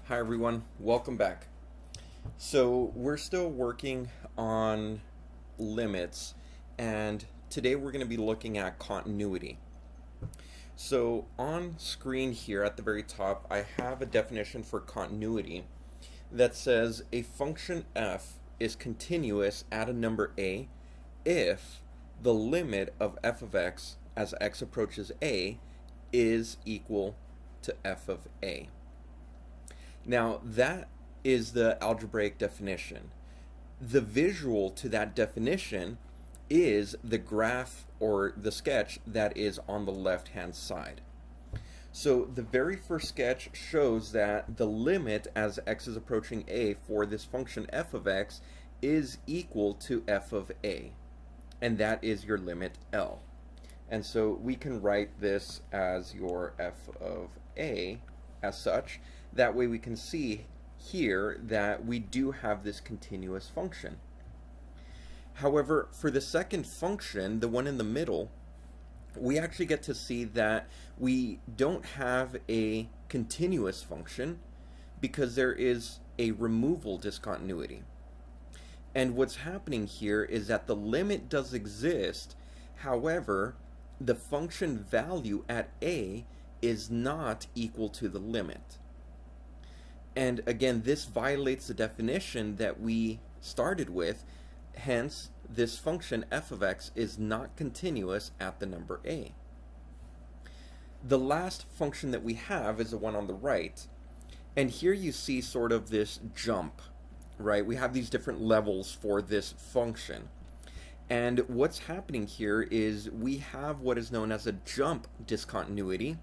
Hi everyone, welcome back. So we're still working on limits, and today we're going to be looking at continuity. So on screen here at the very top, I have a definition for continuity that says a function f is continuous at a number a if the limit of f of x as x approaches a is equal to f of a. Now, that is the algebraic definition. The visual to that definition is the graph or the sketch that is on the left-hand side. So the very first sketch shows that the limit as x is approaching a for this function f of x is equal to f of a. And that is your limit L. And so we can write this as your f of a as such. That way we can see here that we do have this continuous function. However, for the second function, the one in the middle, we actually get to see that we don't have a continuous function because there is a removal discontinuity. And what's happening here is that the limit does exist, however, the function value at a is not equal to the limit. And again, this violates the definition that we started with, hence this function f of x is not continuous at the number a. The last function that we have is the one on the right, and here you see sort of this jump, right? We have these different levels for this function. And what's happening here is we have what is known as a jump discontinuity.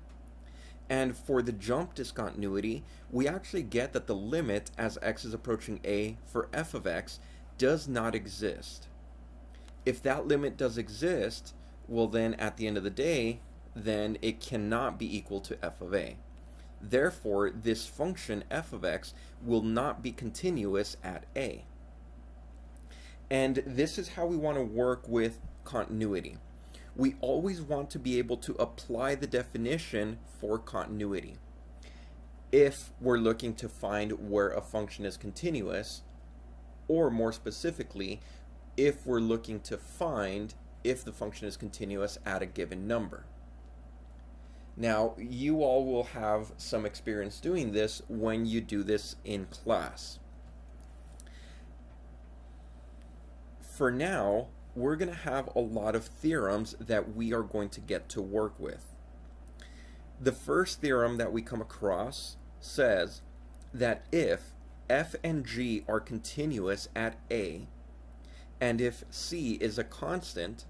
And for the jump discontinuity, we actually get that the limit as x is approaching a for f of x does not exist. If that limit does exist, well then at the end of the day, then it cannot be equal to f of a. Therefore, this function f of x will not be continuous at a. And this is how we want to work with continuity. We always want to be able to apply the definition for continuity. If we're looking to find where a function is continuous, or more specifically, if we're looking to find if the function is continuous at a given number. Now, you all will have some experience doing this when you do this in class. For now, we're going to have a lot of theorems that we are going to get to work with. The first theorem that we come across says that if f and g are continuous at a, and if c is a constant,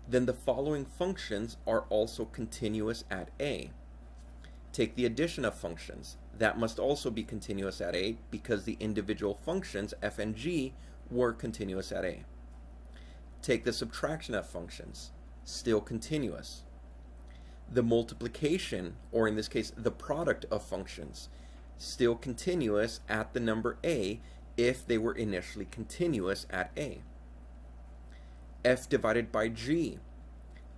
then the following functions are also continuous at a. Take the addition of functions. That must also be continuous at a because the individual functions f and g were continuous at a. Take the subtraction of functions, still continuous. The multiplication, or in this case, the product of functions, still continuous at the number a if they were initially continuous at a. F divided by g,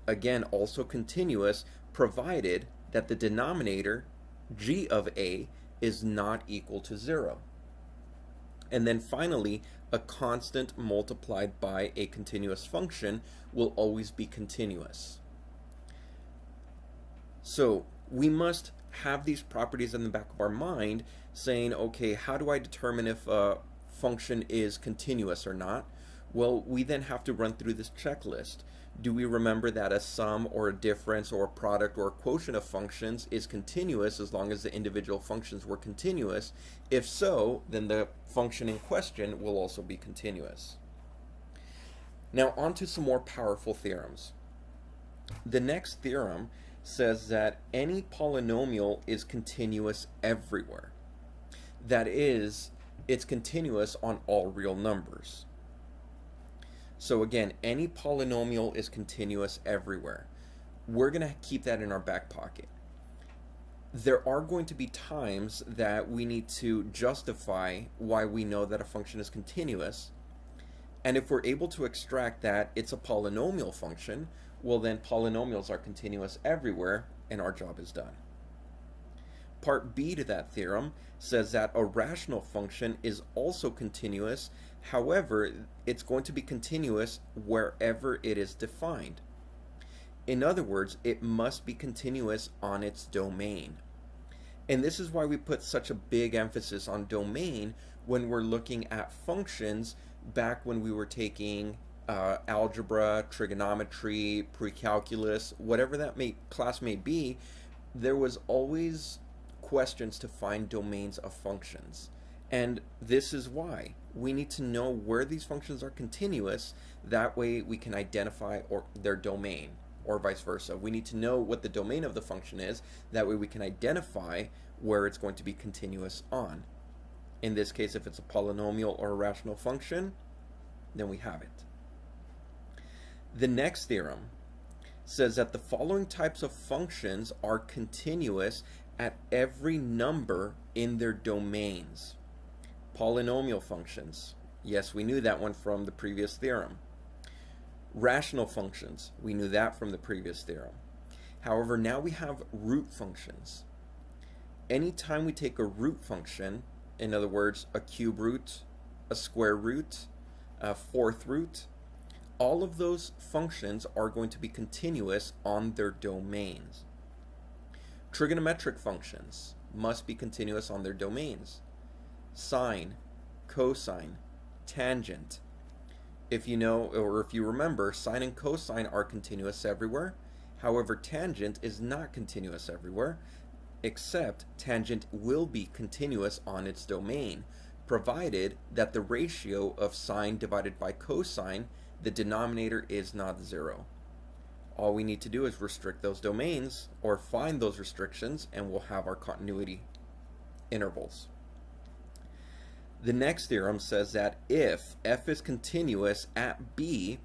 again, also continuous, provided that the denominator, g of a, is not equal to 0. And then finally, a constant multiplied by a continuous function will always be continuous. So we must have these properties in the back of our mind saying, okay, how do I determine if a function is continuous or not? Well, we then have to run through this checklist. Do we remember that a sum or a difference or a product or a quotient of functions is continuous as long as the individual functions were continuous? If so, then the function in question will also be continuous. Now on to some more powerful theorems. The next theorem says that any polynomial is continuous everywhere. That is, it's continuous on all real numbers. So again, any polynomial is continuous everywhere. We're going to keep that in our back pocket. There are going to be times that we need to justify why we know that a function is continuous. And if we're able to extract that it's a polynomial function, well then polynomials are continuous everywhere and our job is done. Part B to that theorem says that a rational function is also continuous. However, it's going to be continuous wherever it is defined. In other words, it must be continuous on its domain. And this is why we put such a big emphasis on domain when we're looking at functions back when we were taking algebra, trigonometry, pre-calculus, whatever that class may be. There was always questions to find domains of functions. And this is why we need to know where these functions are continuous. That way we can identify their domain, or vice versa. We need to know what the domain of the function is. That way we can identify where it's going to be continuous on. In this case, if it's a polynomial or a rational function, then we have it. The next theorem says that the following types of functions are continuous at every number in their domains. Polynomial functions. Yes, we knew that one from the previous theorem. Rational functions. We knew that from the previous theorem. However, now we have root functions. Anytime we take a root function, in other words, a cube root, a square root, a fourth root, all of those functions are going to be continuous on their domains. Trigonometric functions must be continuous on their domains. Sine, cosine, tangent. If you know, or if you remember, sine and cosine are continuous everywhere. However, tangent is not continuous everywhere, except tangent will be continuous on its domain, provided that the ratio of sine divided by cosine, the denominator, is not 0. All we need to do is restrict those domains, or find those restrictions, and we'll have our continuity intervals. The next theorem says that if f is continuous at b,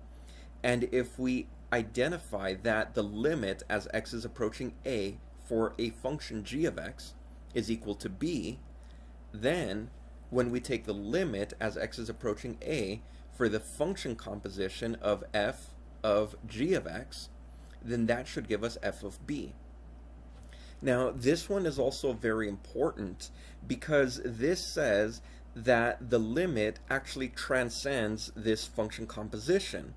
and if we identify that the limit as x is approaching a for a function g of x is equal to b, then when we take the limit as x is approaching a for the function composition of f of g of x, then that should give us f of b. Now, this one is also very important because this says that the limit actually transcends this function composition.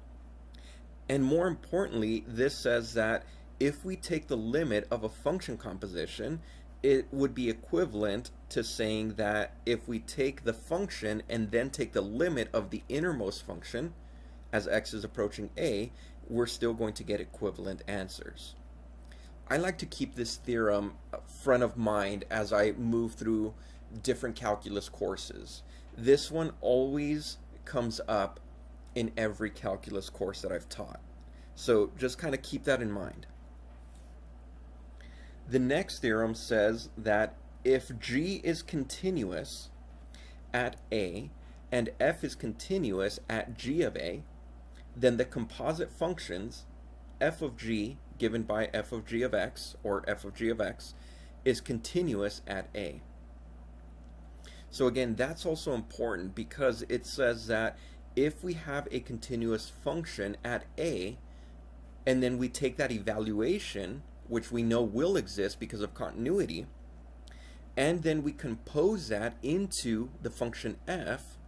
And more importantly, this says that if we take the limit of a function composition, it would be equivalent to saying that if we take the function and then take the limit of the innermost function as x is approaching a, we're still going to get equivalent answers. I like to keep this theorem front of mind as I move through different calculus courses. This one always comes up in every calculus course that I've taught. So just kind of keep that in mind. The next theorem says that if g is continuous at a and f is continuous at g of a, then the composite functions f of g given by f of g of x, or f of g of x, is continuous at a. So again, that's also important because it says that if we have a continuous function at a, and then we take that evaluation, which we know will exist because of continuity, and then we compose that into the function f,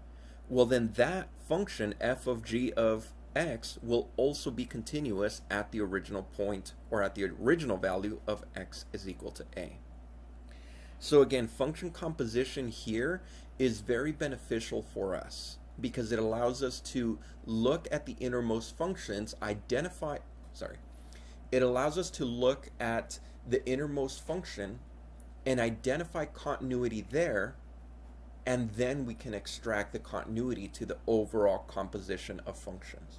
well then that function f of g of x will also be continuous at the original point, or at the original value of x is equal to a. So again, function composition here is very beneficial for us because it allows us to look at the innermost functions, it allows us to look at the innermost function and identify continuity there, and then we can extract the continuity to the overall composition of functions.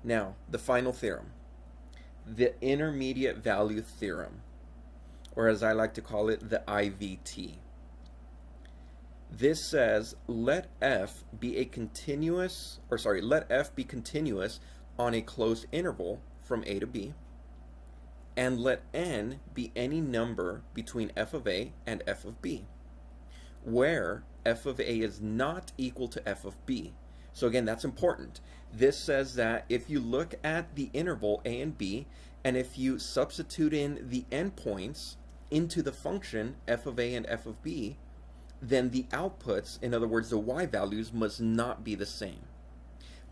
Now, the final theorem, the intermediate value theorem, or as I like to call it, the IVT. This says let f be continuous on a closed interval from a to b, and let n be any number between f of a and f of b, where f of a is not equal to f of b. So again, that's important. This says that if you look at the interval a and b, And if you substitute in the endpoints into the function f of a and f of b, then the outputs, in other words, the y values, must not be the same.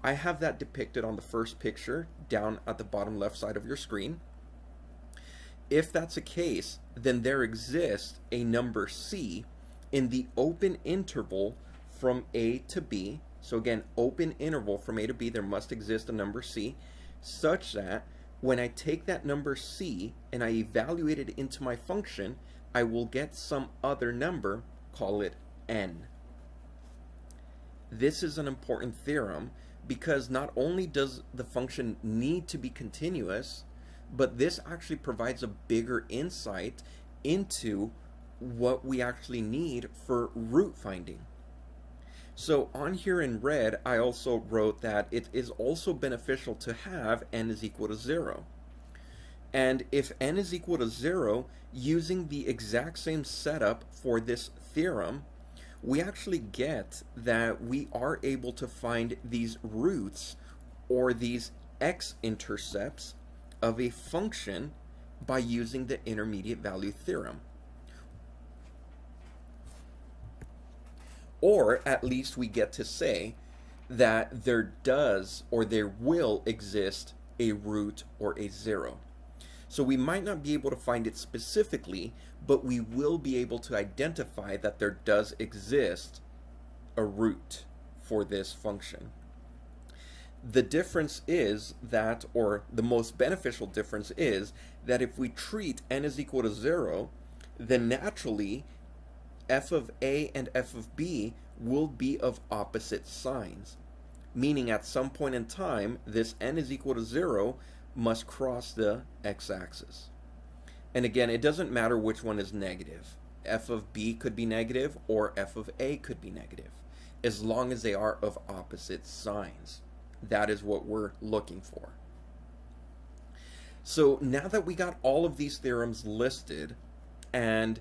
I have that depicted on the first picture down at the bottom left side of your screen. If that's the case, then there exists a number c in the open interval from a to b. So again, open interval from a to b, there must exist a number c, such that when I take that number c and I evaluate it into my function, I will get some other number, call it n. This is an important theorem because not only does the function need to be continuous, but this actually provides a bigger insight into what we actually need for root finding. So on here in red, I also wrote that it is also beneficial to have n is equal to 0. And if n is equal to 0, using the exact same setup for this theorem, we actually get that we are able to find these roots or these x-intercepts of a function by using the intermediate value theorem. Or at least we get to say that there does or there will exist a root or a 0. So we might not be able to find it specifically, but we will be able to identify that there does exist a root for this function. The difference is that, or the most beneficial difference is, that if we treat n is equal to 0, then naturally f of a and f of b will be of opposite signs. Meaning at some point in time, this n is equal to 0 must cross the x-axis. And again, it doesn't matter which one is negative. F of b could be negative or f of a could be negative, as long as they are of opposite signs. That is what we're looking for. So now that we got all of these theorems listed, and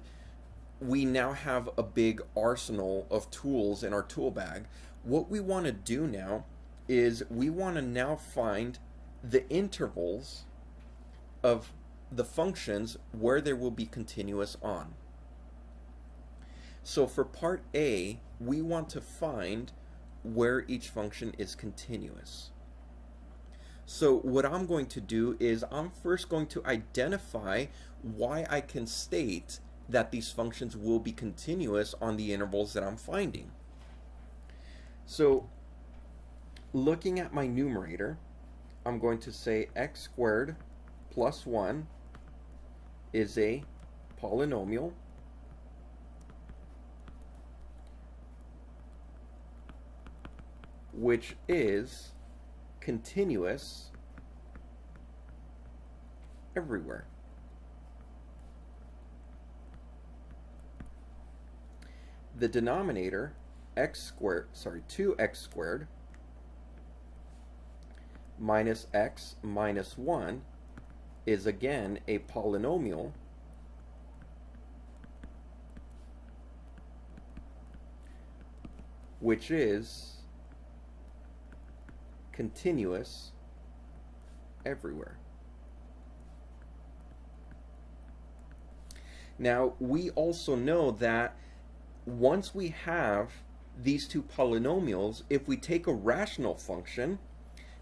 we now have a big arsenal of tools in our tool bag, what we want to do now is we want to now find the intervals of the functions where there will be continuous on. So for part A, we want to find where each function is continuous. So what I'm going to do is I'm first going to identify why I can state that these functions will be continuous on the intervals that I'm finding. So looking at my numerator, I'm going to say x squared plus 1 is a polynomial which is continuous everywhere. The denominator, 2x squared minus x minus 1 is again a polynomial which is continuous everywhere. Now, we also know that once we have these two polynomials, if we take a rational function,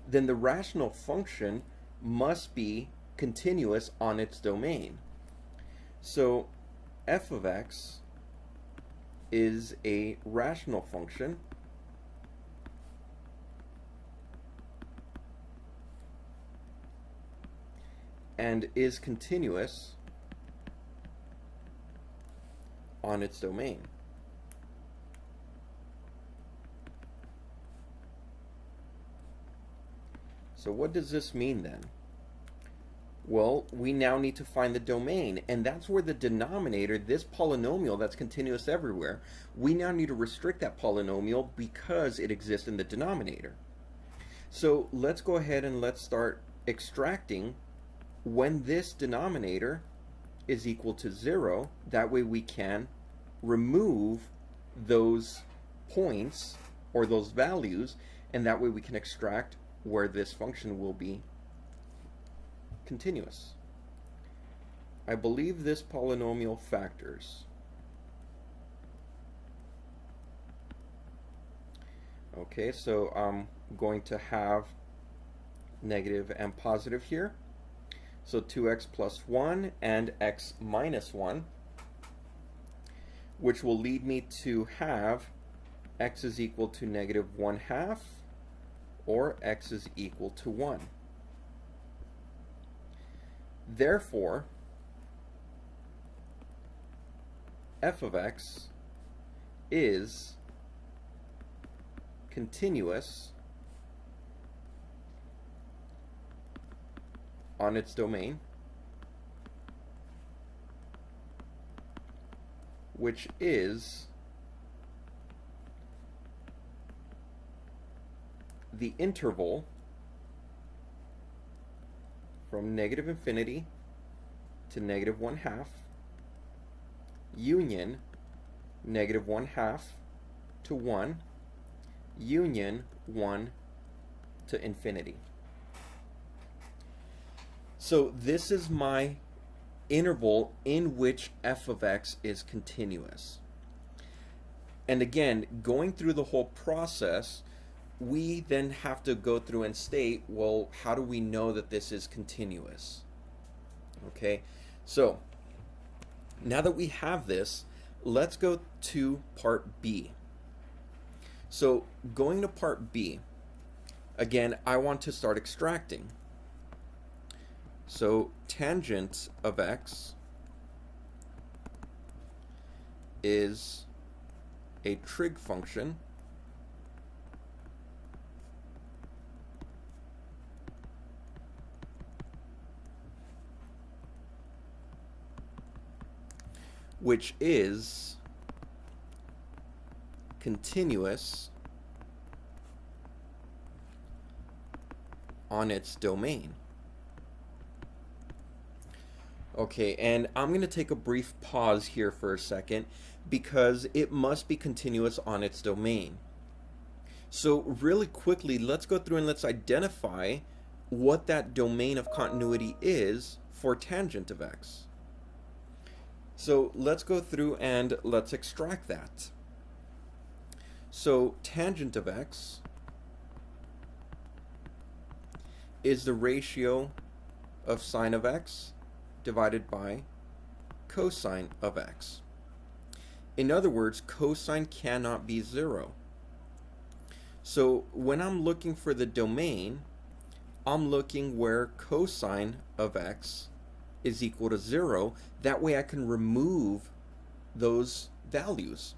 then the rational function must be continuous on its domain. So f of x is a rational function and is continuous on its domain. So what does this mean then? Well, we now need to find the domain, and that's where the denominator, this polynomial that's continuous everywhere, we now need to restrict that polynomial because it exists in the denominator. So let's go ahead and let's start extracting when this denominator is equal to 0. That way we can remove those points or those values, and that way we can extract where this function will be continuous. I believe this polynomial factors. Okay, so I'm going to have negative and positive here. So 2x plus 1 and x minus 1, which will lead me to have x is equal to negative 1/2 or x is equal to 1. Therefore, f of x is continuous on its domain, which is the interval from negative infinity to negative 1/2 union negative 1/2 to 1 union 1 to infinity. So this is my interval in which f of x is continuous. And again, going through the whole process, we then have to go through and state, well, how do we know that this is continuous? Okay, so now that we have this, let's go to part B. So going to part B, again, I want to start extracting. So tangent of x is a trig function which is continuous on its domain. Okay, and I'm going to take a brief pause here for a second because it must be continuous on its domain. So really quickly, let's go through and let's identify what that domain of continuity is for tangent of x. So let's go through and let's extract that. So tangent of x is the ratio of sine of x divided by cosine of x. In other words, cosine cannot be 0. So when I'm looking for the domain, I'm looking where cosine of x is equal to 0. That way I can remove those values.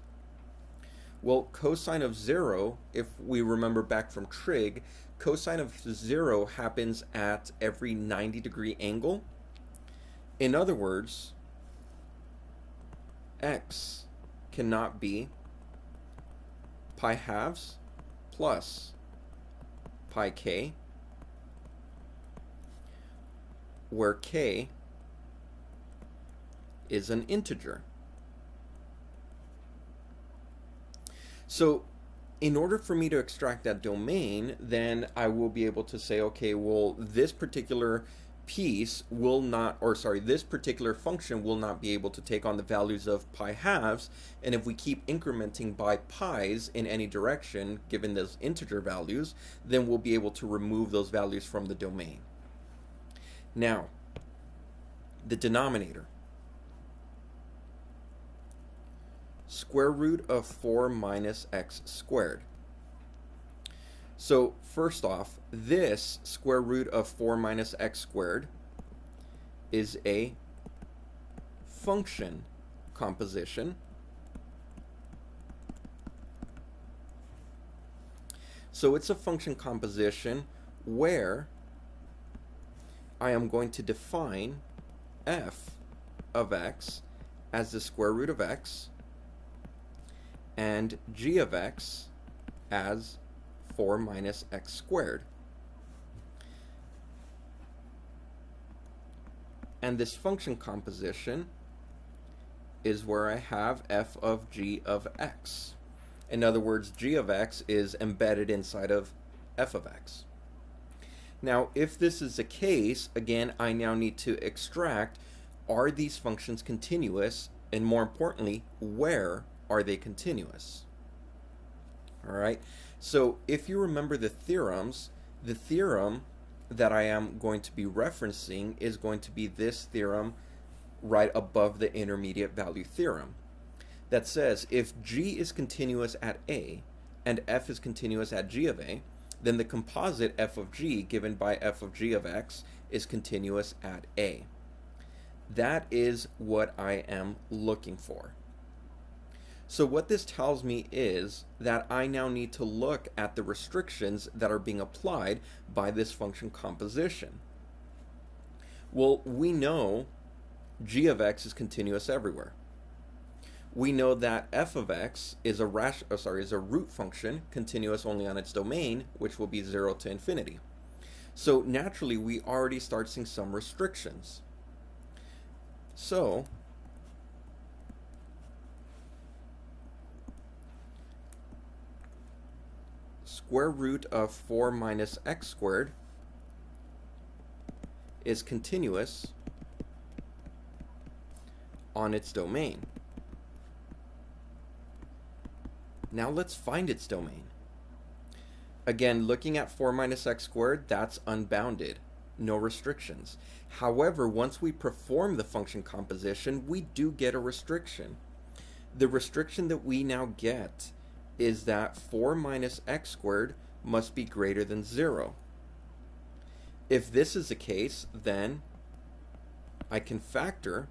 Well, cosine of 0, if we remember back from trig, cosine of 0 happens at every 90-degree angle. In other words, x cannot be pi halves plus pi k, where k is an integer. So in order for me to extract that domain, then I will be able to say, okay, well, this particular piece will not, or sorry, this particular function will not be able to take on the values of pi halves, and if we keep incrementing by pi's in any direction, given those integer values, then we'll be able to remove those values from the domain. Now, the denominator. Square root of 4 minus x squared. So first off, this square root of 4 minus x squared is a function composition. So it's a function composition where I am going to define f of x as the square root of x and g of x as 4 minus x squared. And this function composition is where I have f of g of x. In other words, g of x is embedded inside of f of x. Now, if this is the case, again, I now need to extract, are these functions continuous? And more importantly, where are they continuous? All right. So if you remember the theorems, the theorem that I am going to be referencing is going to be this theorem right above the intermediate value theorem that says if g is continuous at a and f is continuous at g of a, then the composite f of g given by f of g of x is continuous at a. That is what I am looking for. So what this tells me is that I now need to look at the restrictions that are being applied by this function composition. Well, we know g of x is continuous everywhere. We know that f of x is a root function continuous only on its domain, which will be 0 to infinity. So naturally, we already start seeing some restrictions. So square root of 4 minus x squared is continuous on its domain. Now let's find its domain. Again, looking at 4 minus x squared, that's unbounded, no restrictions. However, once we perform the function composition, we do get a restriction. The restriction that we now get is that 4 minus x squared must be greater than 0. If this is the case, then I can factor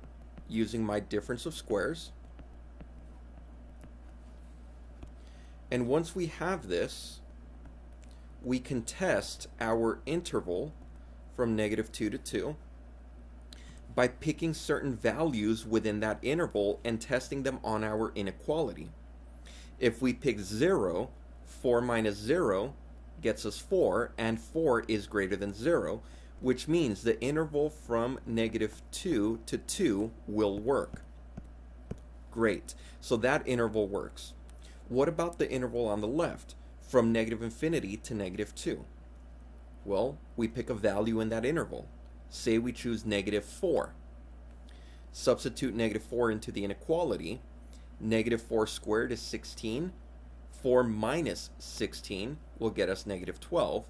using my difference of squares. And once we have this, we can test our interval from -2 to 2 by picking certain values within that interval and testing them on our inequality. If we pick 0, 4 minus 0 gets us 4, and 4 is greater than 0, which means the interval from -2 to 2 will work. Great. So that interval works. What about the interval on the left, from -infinity to -2? Well, we pick a value in that interval. Say we choose -4. Substitute -4 into the inequality. -4 squared is 16. 4 minus 16 will get us -12.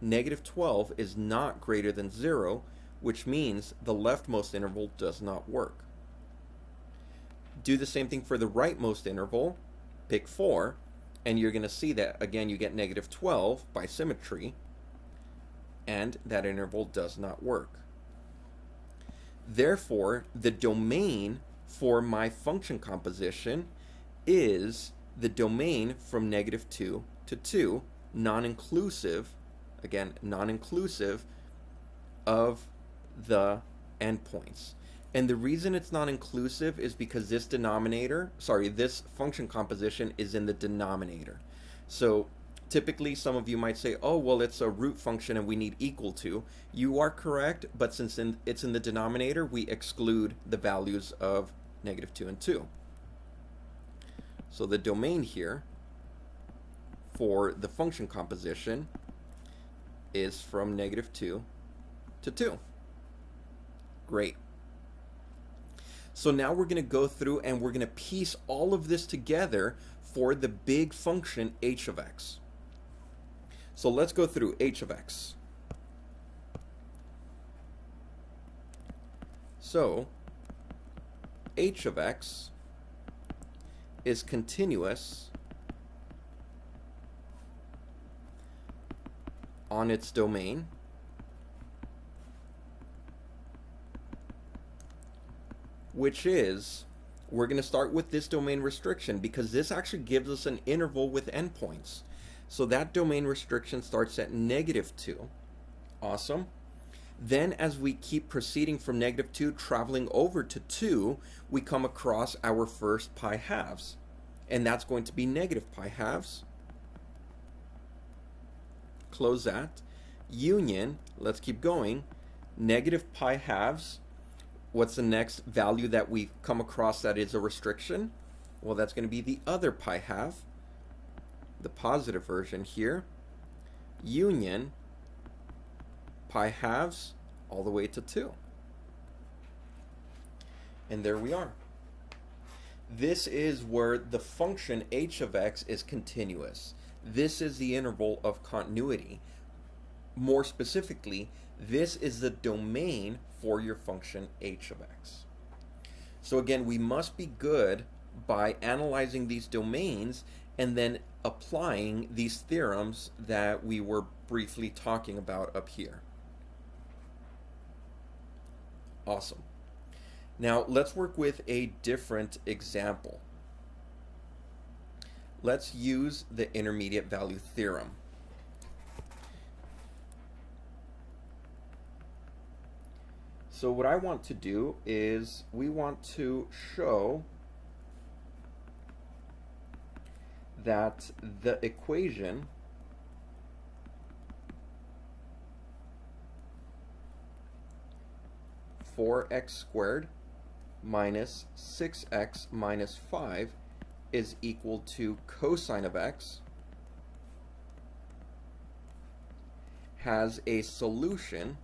-12 is not greater than 0, which means the leftmost interval does not work. Do the same thing for the rightmost interval. Pick 4, and you're going to see that, again, you get -12 by symmetry, and that interval does not work. Therefore, the domain for my function composition is the domain from -2 to 2, non-inclusive, again, non-inclusive of the endpoints. And the reason it's not inclusive is because this this function composition is in the denominator. So typically some of you might say, oh, well, it's a root function and we need equal to. You are correct, but since it's in the denominator, we exclude the values of -2 and 2. So the domain here for the function composition is from -2 to 2. Great. So now we're going to go through and we're going to piece all of this together for the big function h of x. So let's go through h of x. So h of x is continuous on its domain which is, we're going to start with this domain restriction because this actually gives us an interval with endpoints. So that domain restriction starts at -2. Awesome. Then as we keep proceeding from -2 traveling over to 2, we come across our first pi halves. And that's going to be -pi halves. Close that. Union, let's keep going. -pi halves. What's the next value that we come across that is a restriction? Well, that's going to be the other pi half, the positive version here. Union pi halves all the way to 2. And there we are. This is where the function h of x is continuous. This is the interval of continuity. More specifically, this is the domain for your function h of x. So again, we must be good by analyzing these domains and then applying these theorems that we were briefly talking about up here. Awesome. Now let's work with a different example. Let's use the intermediate value theorem. So what I want to do is we want to show that the equation for x squared minus 6x minus 5 is equal to cosine of x has a solution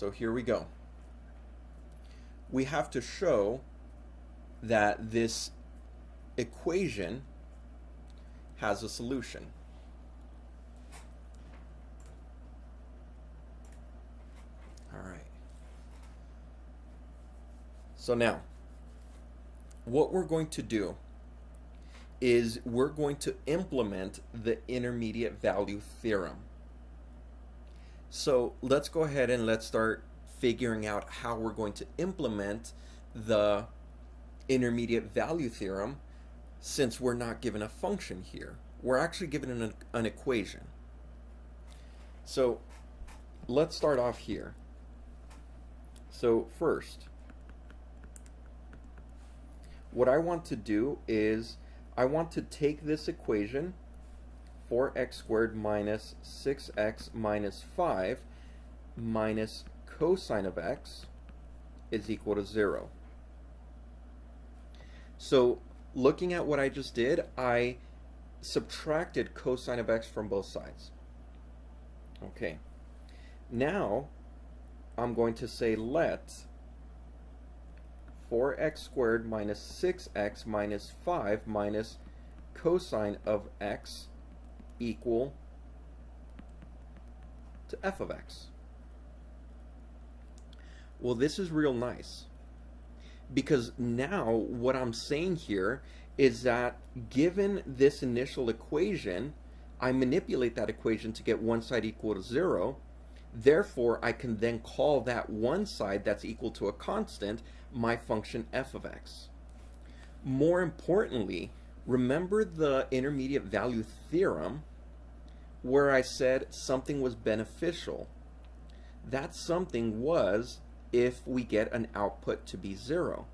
So here we go. We have to show that this equation has a solution. All right. So now, what we're going to do is we're going to implement the intermediate value theorem. So let's go ahead and let's start figuring out how we're going to implement the intermediate value theorem, since we're not given a function here. We're actually given an equation. So let's start off here. So first, what I want to do is I want to take this equation, 4x squared minus 6x minus 5 minus cosine of x is equal to 0. So looking at what I just did, I subtracted cosine of x from both sides. Okay. Now I'm going to say let 4x squared minus 6x minus 5 minus cosine of x equal to f of x. Well, this is real nice, because now what I'm saying here is that given this initial equation, I manipulate that equation to get one side equal to 0. Therefore, I can then call that one side that's equal to a constant my function f of x. More importantly, remember the intermediate value theorem where I said something was beneficial. That something was if we get an output to be 0.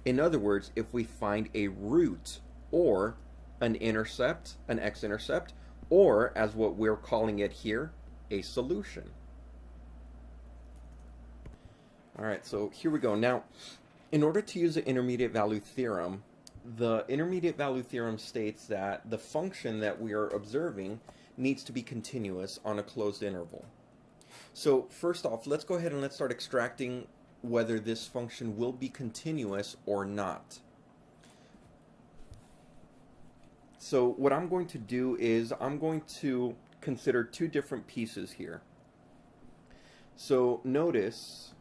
In other words, if we find a root or an intercept, an x-intercept, or as what we're calling it here, a solution. All right, so here we go. Now, in order to use the intermediate value theorem, the intermediate value theorem states that the function that we are observing needs to be continuous on a closed interval. So first off, let's go ahead and let's start extracting whether this function will be continuous or not. So what I'm going to do is I'm going to consider two different pieces here. So notice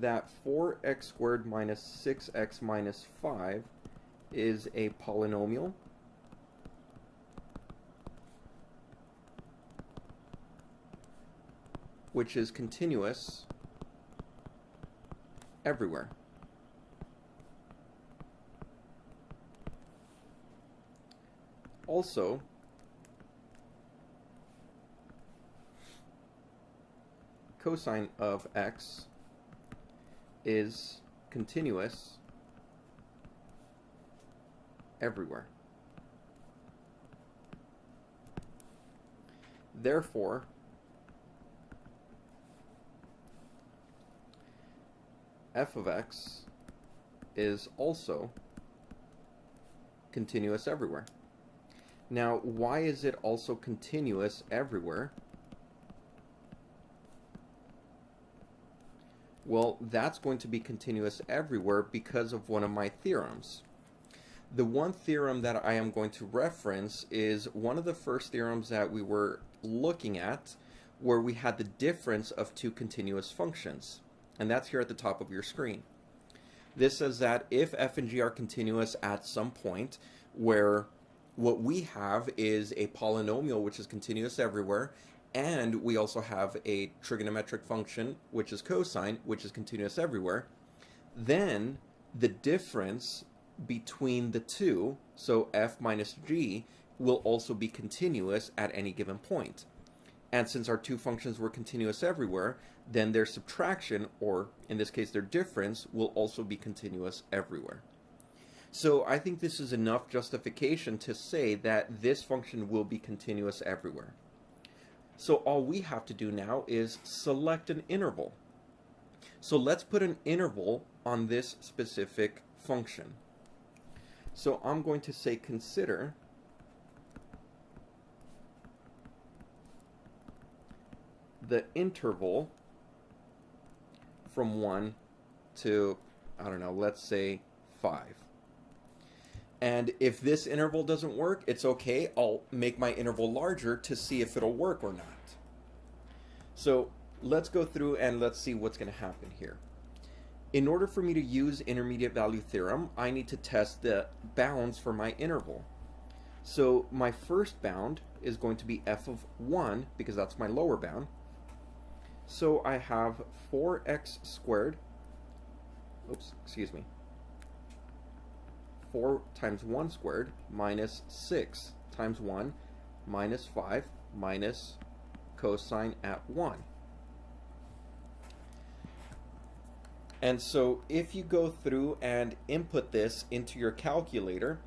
that 4x squared minus 6x minus 5 is a polynomial. Which is continuous everywhere. Also, cosine of x is continuous everywhere. Therefore, f of x is also continuous everywhere. Now, why is it also continuous everywhere? Well, that's going to be continuous everywhere because of one of my theorems. The one theorem that I am going to reference is one of the first theorems that we were looking at, where we had the difference of two continuous functions. And that's here at the top of your screen. This says that if f and g are continuous at some point, where what we have is a polynomial which is continuous everywhere, and we also have a trigonometric function which is cosine, which is continuous everywhere, then the difference between the two, so f minus g, will also be continuous at any given point. And since our two functions were continuous everywhere, then their subtraction, or in this case their difference, will also be continuous everywhere. So I think this is enough justification to say that this function will be continuous everywhere. So all we have to do now is select an interval. So let's put an interval on this specific function. So I'm going to say consider the interval from 1 to, I don't know, let's say 5. And if this interval doesn't work, it's okay. I'll make my interval larger to see if it'll work or not. So let's go through and let's see what's going to happen here. In order for me to use intermediate value theorem, I need to test the bounds for my interval. So my first bound is going to be f of 1, because that's my lower bound. So I have 4x squared, 4 times 1 squared minus 6 times 1 minus 5 minus cosine at 1. And so if you go through and input this into your calculator,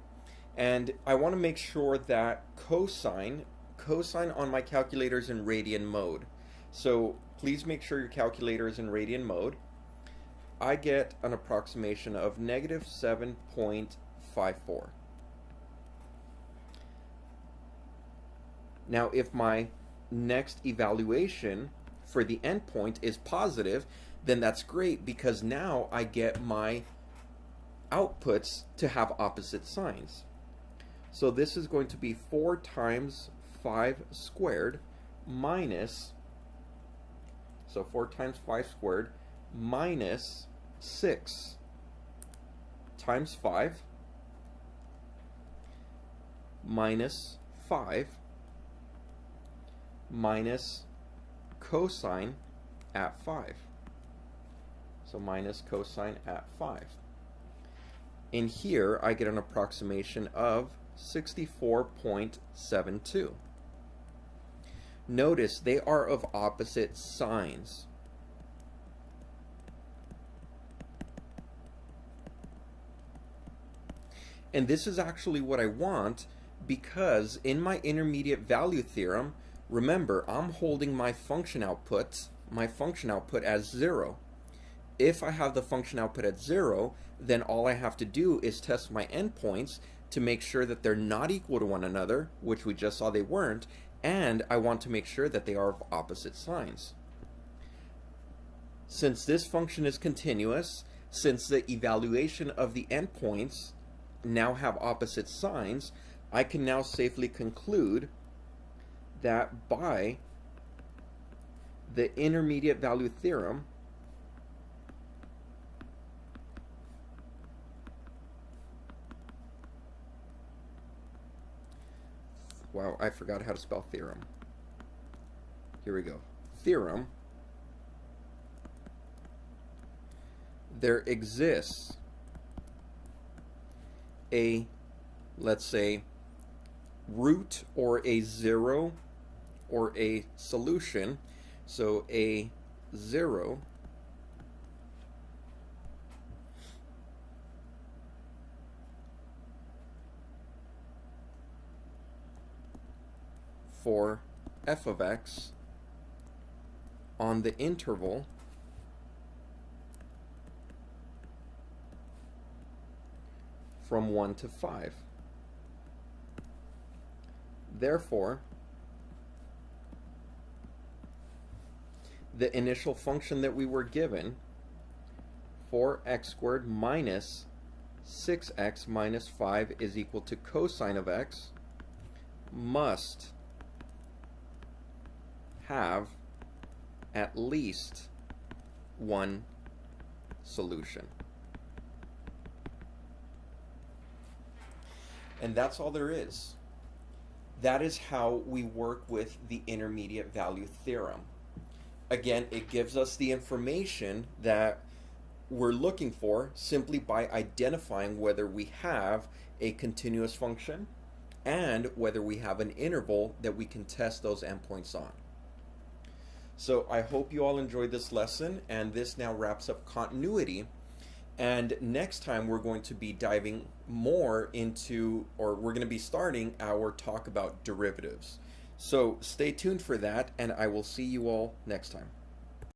and I want to make sure that cosine on my calculator is in radian mode. So please make sure your calculator is in radian mode. I get an approximation of negative 7.54. Now, if my next evaluation for the endpoint is positive, then that's great, because now I get my outputs to have opposite signs. So this is going to be 4 times 5 squared minus, so 4 times 5 squared minus 6 times 5 minus 5 minus cosine at 5. So minus cosine at 5. In here, I get an approximation of 64.72. Notice they are of opposite signs. And this is actually what I want, because in my intermediate value theorem, remember, I'm holding my function output as 0. If I have the function output at 0, then all I have to do is test my endpoints to make sure that they're not equal to one another, which we just saw they weren't, and I want to make sure that they are of opposite signs. Since this function is continuous, since the evaluation of the endpoints now have opposite signs, I can now safely conclude that by the intermediate value theorem, wow, I forgot how to spell theorem. Here we go. Theorem. There exists a, let's say, root or a 0 or a solution. So a 0 for f of x on the interval from 1 to 5. Therefore, the initial function that we were given, 4x squared minus 6x minus 5 is equal to cosine of x, must have at least one solution. And that's all there is. That is how we work with the intermediate value theorem. Again, it gives us the information that we're looking for simply by identifying whether we have a continuous function and whether we have an interval that we can test those endpoints on. So I hope you all enjoyed this lesson, and this now wraps up continuity. And next time we're going to be diving more into, or we're going to be starting our talk about derivatives. So stay tuned for that, and I will see you all next time.